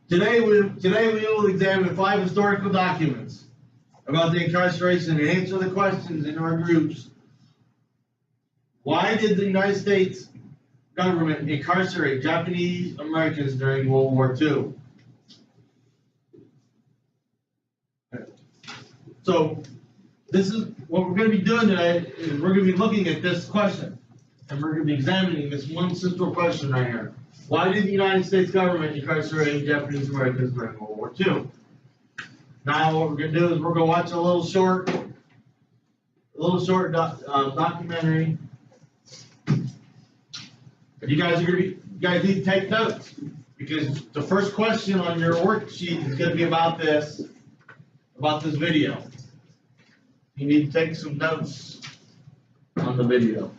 Today we will examine 5 historical documents about the incarceration and answer the questions in our groups. Why did the United States government incarcerate Japanese Americans during World War II? So this is what we're going to be doing today. Is we're going to be looking at this question, and we're going to be examining this one central question right here. Why did the United States government incarcerate Japanese Americans during World War II? Now what we're going to do is we're going to watch a little short documentary. But you guys need to take notes, because the first question on your worksheet is going to be about this video. You need to take some notes on the video.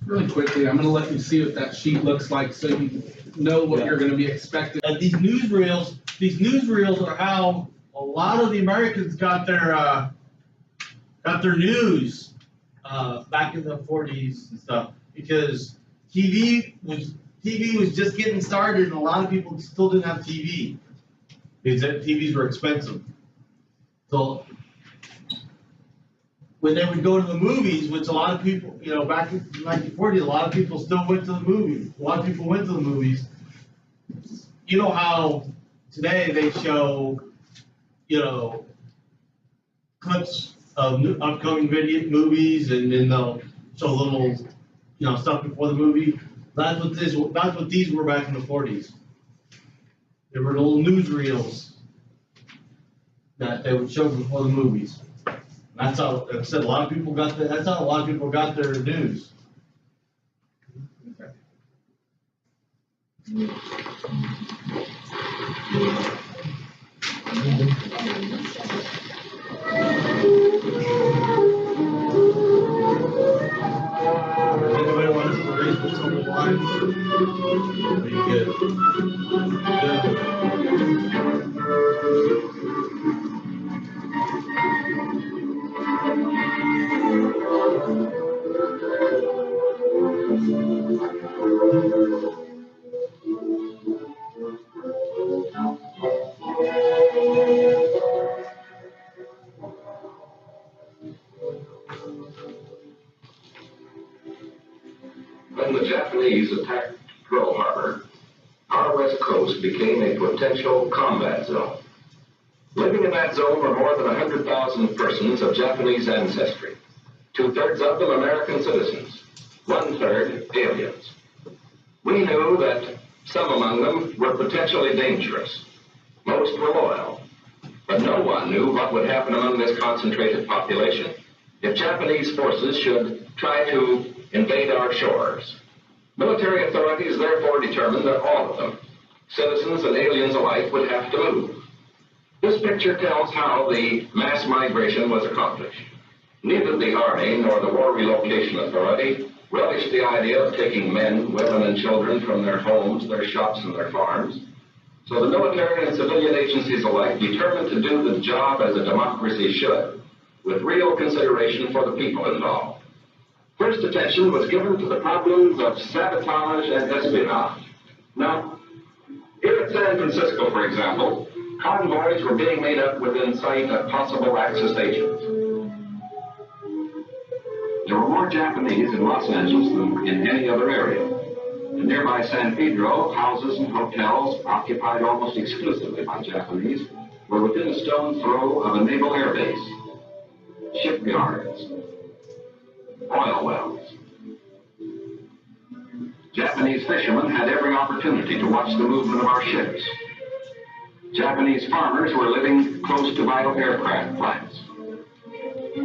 Really quickly, I'm going to let you see what that sheet looks like so you know what you're going to be expecting. These newsreels are how a lot of the Americans got their news back in the 40s and stuff, because TV was just getting started, and a lot of people still didn't have TV because TVs were expensive. So when they would go to the movies, which a lot of people, back in 1940, a lot of people still went to the movies. A lot of people went to the movies. You know how today they show, clips of upcoming movies, and then they'll show little, stuff before the movie. That's what these were back in the 40s. They were little newsreels that they would show before the movies. That's how, like I said, a lot of people got that's how a lot of people got their news. Okay. Anybody want us to read what's on the line? Are you good? When the Japanese attacked Pearl Harbor, our west coast became a potential combat zone. Living in that zone were more than 100,000 persons of Japanese ancestry, 2/3 of them American citizens, 1/3 aliens. We knew that some among them were potentially dangerous. Most were loyal. But no one knew what would happen among this concentrated population if Japanese forces should try to invade our shores. Military authorities therefore determined that all of them, citizens and aliens alike, would have to move. This picture tells how the mass migration was accomplished. Neither the Army nor the War Relocation Authority relished the idea of taking men, women, and children from their homes, their shops, and their farms. So the military and civilian agencies alike determined to do the job as a democracy should, with real consideration for the people involved. First attention was given to the problems of sabotage and espionage. Now, here at San Francisco, for example, convoys were being made up within sight of possible Axis agents. There were more Japanese in Los Angeles than in any other area. In nearby San Pedro, houses and hotels occupied almost exclusively by Japanese were within a stone's throw of a naval air base, shipyards, oil wells. Japanese fishermen had every opportunity to watch the movement of our ships. Japanese farmers were living close to vital aircraft plants.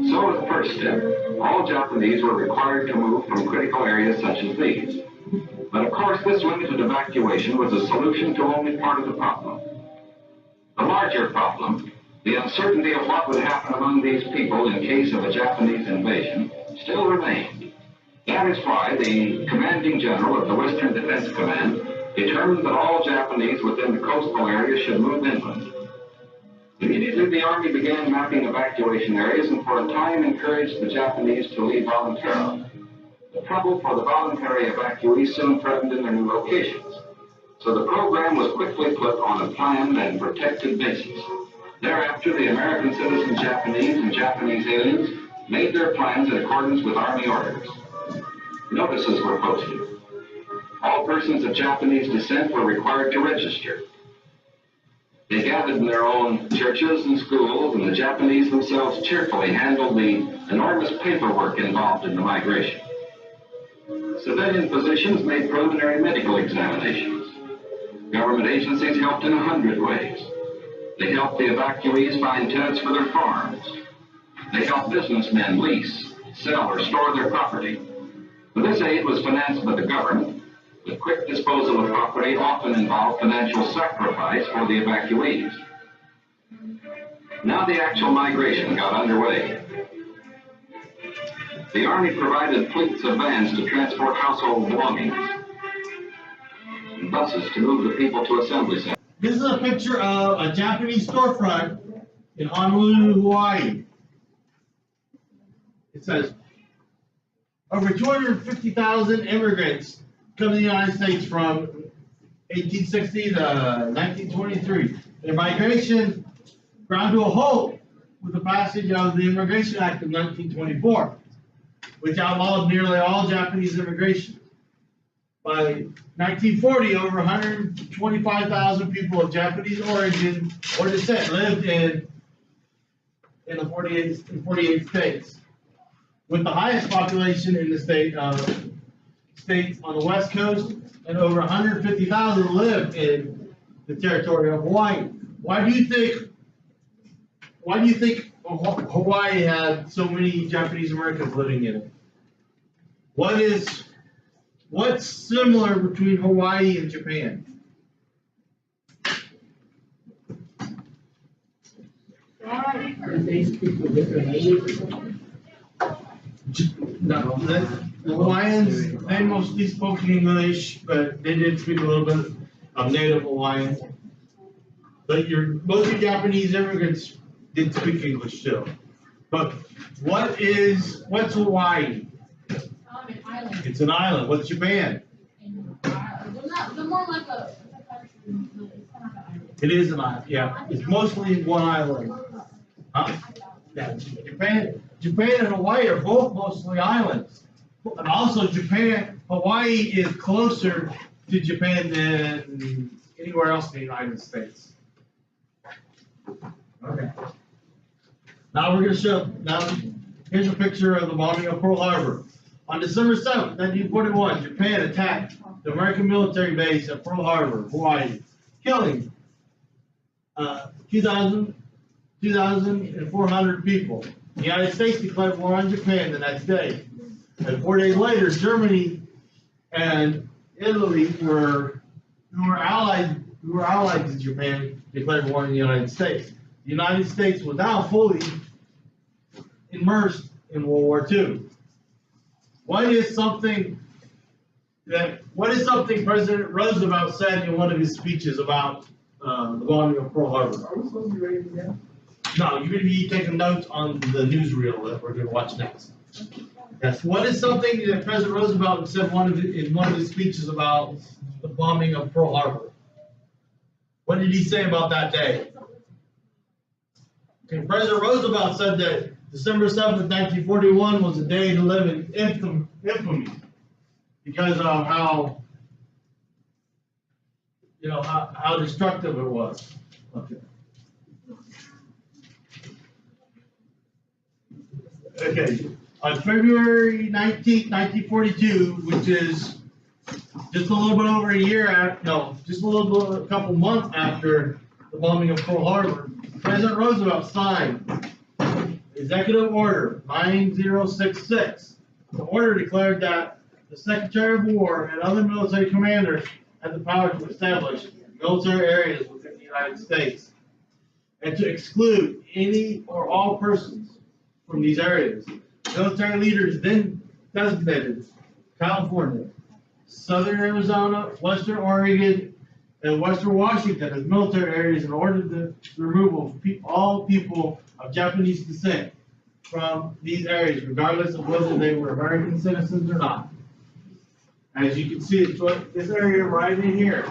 So, as a first step, all Japanese were required to move from critical areas such as these. But of course, this limited evacuation was a solution to only part of the problem. The larger problem, the uncertainty of what would happen among these people in case of a Japanese invasion, still remained. That is why the commanding general of the Western Defense Command determined that all Japanese within the coastal area should move inland. Immediately, the Army began mapping evacuation areas and for a time encouraged the Japanese to leave voluntarily. The trouble for the voluntary evacuees soon threatened in their new locations. So the program was quickly put on a planned and protected basis. Thereafter, the American citizen Japanese and Japanese aliens made their plans in accordance with Army orders. Notices were posted. All persons of Japanese descent were required to register. They gathered in their own churches and schools, and the Japanese themselves cheerfully handled the enormous paperwork involved in the migration. Civilian physicians made preliminary medical examinations. Government agencies helped in 100 ways. They helped the evacuees find tenants for their farms. They helped businessmen lease, sell, or store their property. This aid was financed by the government. The quick disposal of property often involved financial sacrifice for the evacuees. Now the actual migration got underway. The Army provided fleets of vans to transport household belongings, and buses to move the people to assembly centers. This is a picture of a Japanese storefront in Honolulu, Hawaii. It says, over 250,000 immigrants come to the United States from 1860 to 1923. Their migration ground to a halt with the passage of the Immigration Act of 1924, which outlawed nearly all Japanese immigration. By 1940, over 125,000 people of Japanese origin or descent lived in the 48 states, with the highest population in the states on the West Coast, and over 150,000 lived in the territory of Hawaii. Why do you think Hawaii had so many Japanese Americans living in it? What's similar between Hawaii and Japan? They speak a different language. No, the Hawaiians, they mostly spoke English, but they did speak a little bit of Native Hawaiian. But most of the Japanese immigrants did speak English too. But what's Hawaii? An island. It's an island. What's Japan? They're more like a country, but it's kind of an island. It is an island, yeah. It's mostly one island. Huh? Yeah, Japan and Hawaii are both mostly islands. And also Hawaii is closer to Japan than anywhere else in the United States. Okay. Now here's a picture of the bombing of Pearl Harbor. On December 7th, 1941, Japan attacked the American military base at Pearl Harbor, Hawaii, killing 2,400 people. The United States declared war on Japan the next day. And 4 days later, Germany and Italy, who were allied to Japan, declared war on the United States. The United States was now fully immersed in World War II. What is something President Roosevelt said in one of his speeches about the bombing of Pearl Harbor? Are we supposed to be writing it down? No, you're going to be taking notes on the newsreel that we're going to watch next. Yes. What is something that President Roosevelt said in one of his speeches about the bombing of Pearl Harbor? What did he say about that day? Okay, President Roosevelt said that December 7th, 1941 was a day to live in infamy because of how destructive it was. Okay. Okay, on February 19th, 1942, which is just a little bit over a couple months after the bombing of Pearl Harbor, President Roosevelt signed Executive Order 9066. The order declared that the Secretary of War and other military commanders had the power to establish military areas within the United States and to exclude any or all persons from these areas. Military leaders then designated California, Southern Arizona, Western Oregon, and Western Washington as military areas in order to the removal of all people of Japanese descent from these areas, regardless of whether they were American citizens or not. As you can see, this area right in here